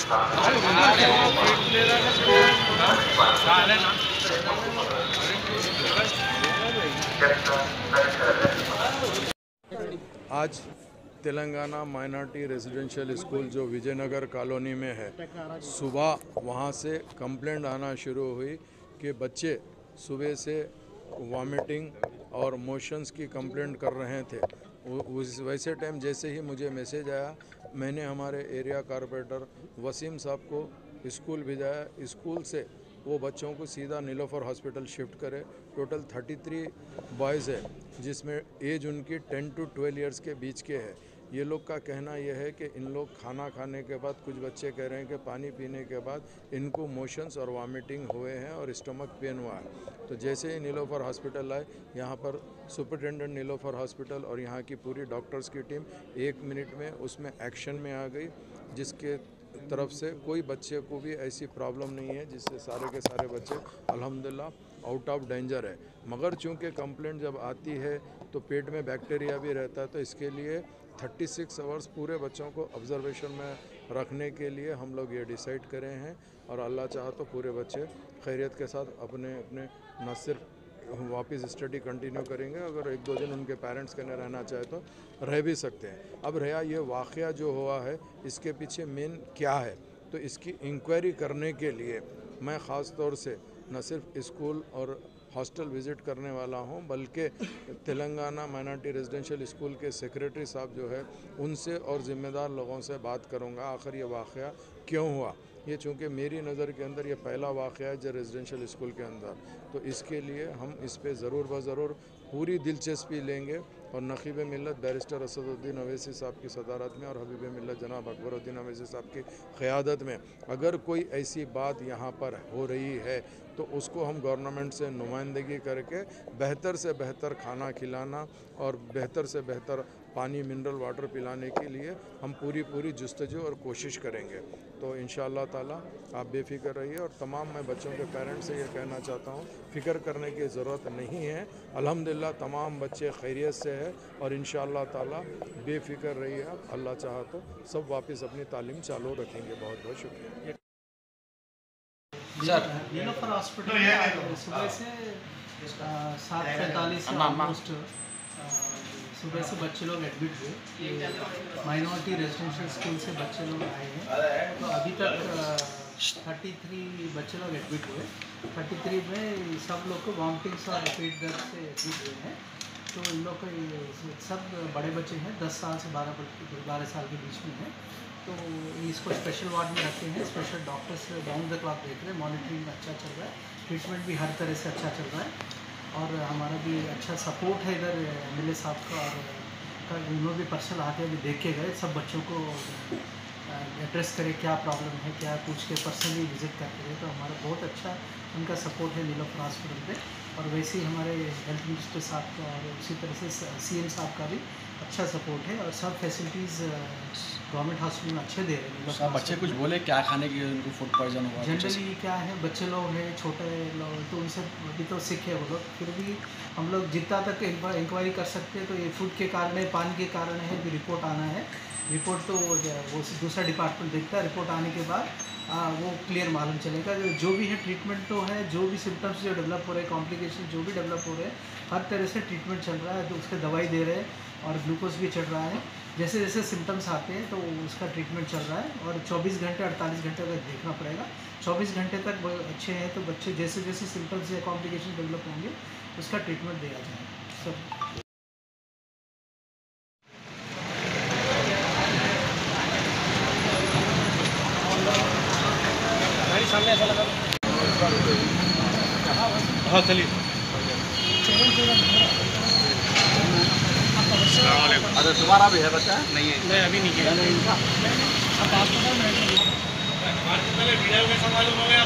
आज Telangana minority residential school जो Vijayanagar colony में है, सुबह वहाँ से कंप्लेंट आना शुरू हुई कि बच्चे सुबह से वॉमिटिंग और मोशंस की कंप्लेंट कर रहे थे। उस वैसे टाइम जैसे ही मुझे मैसेज आया, मैंने हमारे एरिया कारपोरेटर वसीम साहब को स्कूल भेजाया। स्कूल से वो बच्चों को सीधा नीलोफर हॉस्पिटल शिफ्ट करे। टोटल 33 बॉयज़ है, जिसमें एज उनकी 10 to 12 ईयर्स के बीच के है। ये लोग का कहना यह है कि इन लोग खाना खाने के बाद, कुछ बच्चे कह रहे हैं कि पानी पीने के बाद इनको मोशंस और वॉमिटिंग हुए हैं और स्टमक पेन हुआ है। तो जैसे ही नीलोफर हॉस्पिटल आए, यहाँ पर सुपरिटेंडेंट नीलोफर हॉस्पिटल और यहाँ की पूरी डॉक्टर्स की टीम 1 मिनट में उसमें एक्शन में आ गई, जिसके तरफ से कोई बच्चे को भी ऐसी प्रॉब्लम नहीं है, जिससे सारे के सारे बच्चे अल्हम्दुलिल्लाह आउट ऑफ डेंजर है। मगर चूँकि कंप्लेंट जब आती है तो पेट में बैक्टीरिया भी रहता है, तो इसके लिए 36 आवर्स पूरे बच्चों को ऑब्जर्वेशन में रखने के लिए हम लोग ये डिसाइड करे हैं। और अल्लाह चाहा तो पूरे बच्चे खैरियत के साथ अपने अपने न सिर्फ वापस स्टडी कंटिन्यू करेंगे, अगर 1-2 दिन उनके पेरेंट्स के न रहना चाहे तो रह भी सकते हैं। अब रहा ये वाक़या जो हुआ है, इसके पीछे मेन क्या है, तो इसकी इंक्वायरी करने के लिए मैं ख़ास तौर से न सिर्फ स्कूल और हॉस्टल विज़िट करने वाला हूं, बल्कि तेलंगाना माइनॉरिटी रेजिडेंशियल स्कूल के सेक्रेटरी साहब जो है, उनसे और ज़िम्मेदार लोगों से बात करूंगा आखिर ये वाक़या क्यों हुआ। ये चूँकि मेरी नज़र के अंदर ये पहला वाक़या है जो रेजिडेंशियल स्कूल के अंदर, तो इसके लिए हम इस पे ज़रूर ज़रूर पूरी दिलचस्पी लेंगे। और नक़ीब मिल्लत बैरिस्टर असदुद्दीन अवैसी साहब की सदारत में और हबीब मिल्लत जनाब अकबरुद्दीन अवैसी साहब की क़यादत में अगर कोई ऐसी बात यहाँ पर हो रही है, तो उसको हम गवर्नमेंट से नुमाइंदगी करके बेहतर से बेहतर खाना खिलाना और बेहतर से बेहतर पानी मिनरल वाटर पिलाने के लिए हम पूरी जुस्तजू और कोशिश करेंगे। तो इंशाअल्लाह ताला आप बेफिक्र रहिए। और तमाम मैं बच्चों के पेरेंट्स से ये कहना चाहता हूँ, फ़िक्र करने की ज़रूरत नहीं है। अल्हम्दुलिल्लाह तमाम बच्चे खैरियत से है और इंशाअल्लाह ताला बेफिक्र रहिए आप। अल्लाह चाहा तो सब वापस अपनी तालीम चालू रखेंगे। बहुत बहुत शुक्रिया। नीलोफर हॉस्पिटल में सुबह से 7:45 से ऑलमोस्ट सुबह से बच्चे लोग एडमिट हुए। माइनॉरिटी रेजिडेंशियल स्कूल से बच्चे लोग आए हैं, तो अभी तक 33 बच्चे लोग एडमिट हुए। 33 में सब लोग को वॉमिटिंग्स और पेट दर्द से एडमिट हुए हैं। तो इन लोग को सब बड़े बच्चे हैं, 10 साल से 12 साल के बीच में हैं। तो इसको स्पेशल वार्ड में रखते हैं। Special doctors round the clock देख रहे हैं। मॉनिटरिंग अच्छा चल रहा है, ट्रीटमेंट भी हर तरह से अच्छा चल रहा है और हमारा भी अच्छा सपोर्ट है इधर MLA साहब का। और उन्होंने भी पर्सनल आके अभी देख के गए, सब बच्चों को एड्रेस करे क्या प्रॉब्लम है, क्या पूछ के पर्सनली विजिट करते हैं। तो हमारा बहुत अच्छा उनका सपोर्ट है नीलोफर हॉस्पिटल पे। और वैसे ही हमारे हेल्थ मिनिस्टर साहब का और उसी तरह से CM साहब का भी अच्छा सपोर्ट है और सब फैसिलिटीज़ गवर्नमेंट हॉस्पिटल में अच्छे दे रहे हैं। बच्चे कुछ बोले क्या खाने की उनको फूड पॉइजन हुआ? जनरली क्या है, बच्चे लोग हैं, छोटे लोग, तो उनसे अभी तो सिक है वो लोग। फिर भी हम लोग जितना तक इंक्वायरी कर सकते हैं, तो ये फूड के कारण है, पानी के कारण है, भी रिपोर्ट आना है। रिपोर्ट तो वो दूसरा डिपार्टमेंट देखता है। रिपोर्ट आने के बाद वो क्लियर मालूम चलेगा। जो भी है ट्रीटमेंट तो है, जो भी सिम्टम्स जो डेवलप हो रहे हैं, कॉम्प्लिकेशन जो भी डेवलप हो रहे हैं, हर तरह से ट्रीटमेंट चल रहा है। तो उसके दवाई दे रहे हैं और ग्लूकोज भी चढ़ रहा है। जैसे जैसे सिम्टम्स आते हैं तो उसका ट्रीटमेंट चल रहा है। और 24 घंटे 48 घंटे तक देखना पड़ेगा। 24 घंटे तक अच्छे हैं तो बच्चे जैसे जैसे सिम्टम्स या कॉम्प्लिकेशन डेवलप होंगे उसका ट्रीटमेंट दिया जाएगा सब। सामने ऐसा लगा। हाँ चलिए। अरे तुम्हारा भी है बच्चा? नहीं है। नहीं अभी नहीं किया। पहले वीडियो कैसा मालूम हो गया?